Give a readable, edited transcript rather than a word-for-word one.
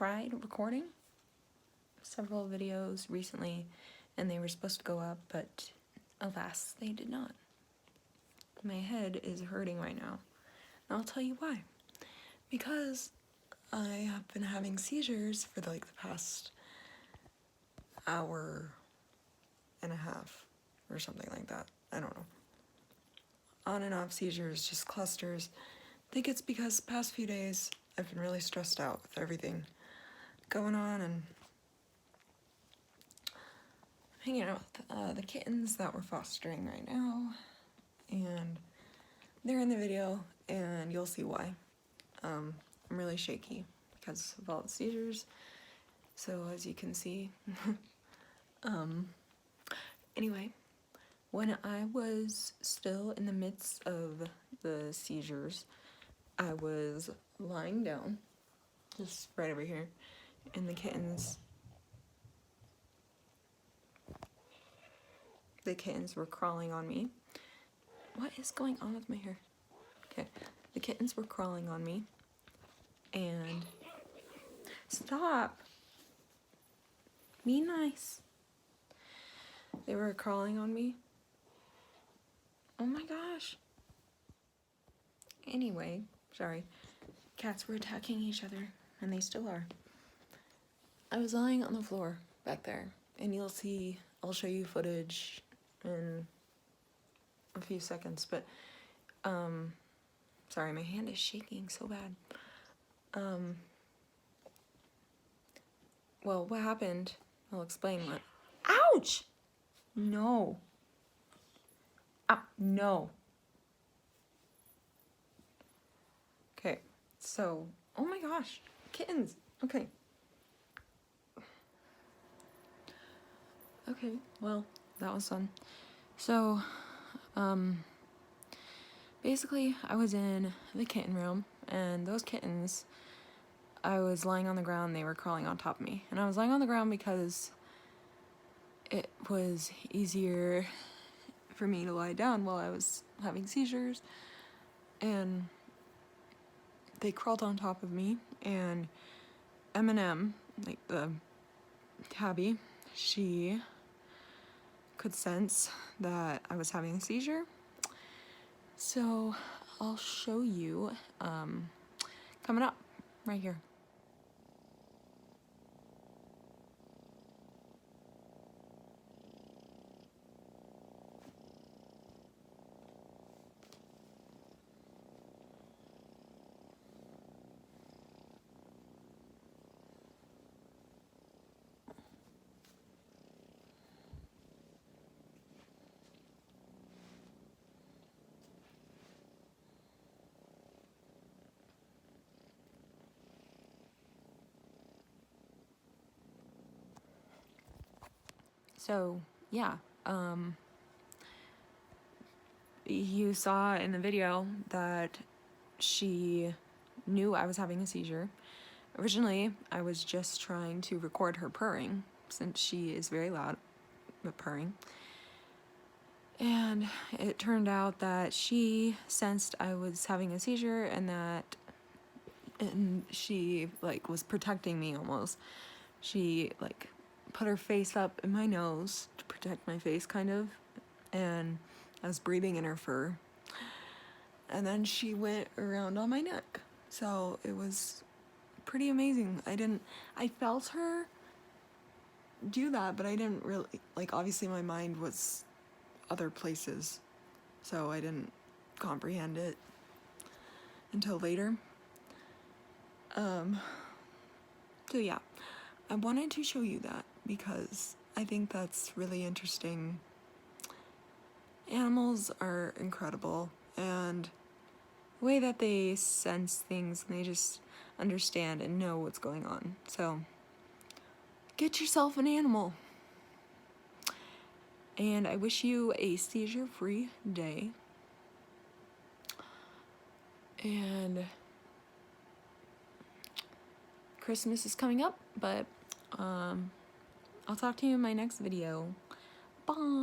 tried recording several videos recently and they were supposed to go up, but alas, they did not. My head is hurting right now. And I'll tell you why. Because I have been having seizures for like the past hour and a half or something like that. I don't know. On and off seizures, just clusters. I think it's because the past few days I've been really stressed out with everything going on, and hanging out with the kittens that we're fostering right now, and they're in the video and you'll see why. I'm really shaky because of all the seizures, so as you can see. Anyway, when I was still in the midst of the seizures, I was lying down, just right over here, and the kittens were crawling on me. What is going on with my hair? Okay, the kittens were crawling on me, and stop! Be nice. They were crawling on me. Oh my gosh. Anyway, sorry. Cats were attacking each other, and they still are. I was lying on the floor back there, and you'll see, I'll show you footage in a few seconds, but, sorry, my hand is shaking so bad. Well, what happened, I'll explain what. Ouch! No. No. Okay, so, oh my gosh, kittens, okay. Okay, well, that was fun. So, basically, I was in the kitten room, and those kittens, I was lying on the ground, they were crawling on top of me. And I was lying on the ground because it was easier for me to lie down while I was having seizures. And they crawled on top of me, and M&M, like the tabby, she could sense that I was having a seizure. So I'll show you coming up right here. So yeah, you saw in the video that she knew I was having a seizure. Originally, I was just trying to record her purring, since she is very loud with purring. And it turned out that she sensed I was having a seizure, and she like was protecting me almost. She like put her face up in my nose to protect my face, kind of, and I was breathing in her fur. And then she went around on my neck. So it was pretty amazing. I felt her do that, but I didn't really, like, obviously my mind was other places, so I didn't comprehend it until later. So yeah, I wanted to show you that because I think that's really interesting. Animals are incredible, and the way that they sense things, and they just understand and know what's going on. So get yourself an animal. And I wish you a seizure-free day. And Christmas is coming up, but I'll talk to you in my next video. Bye!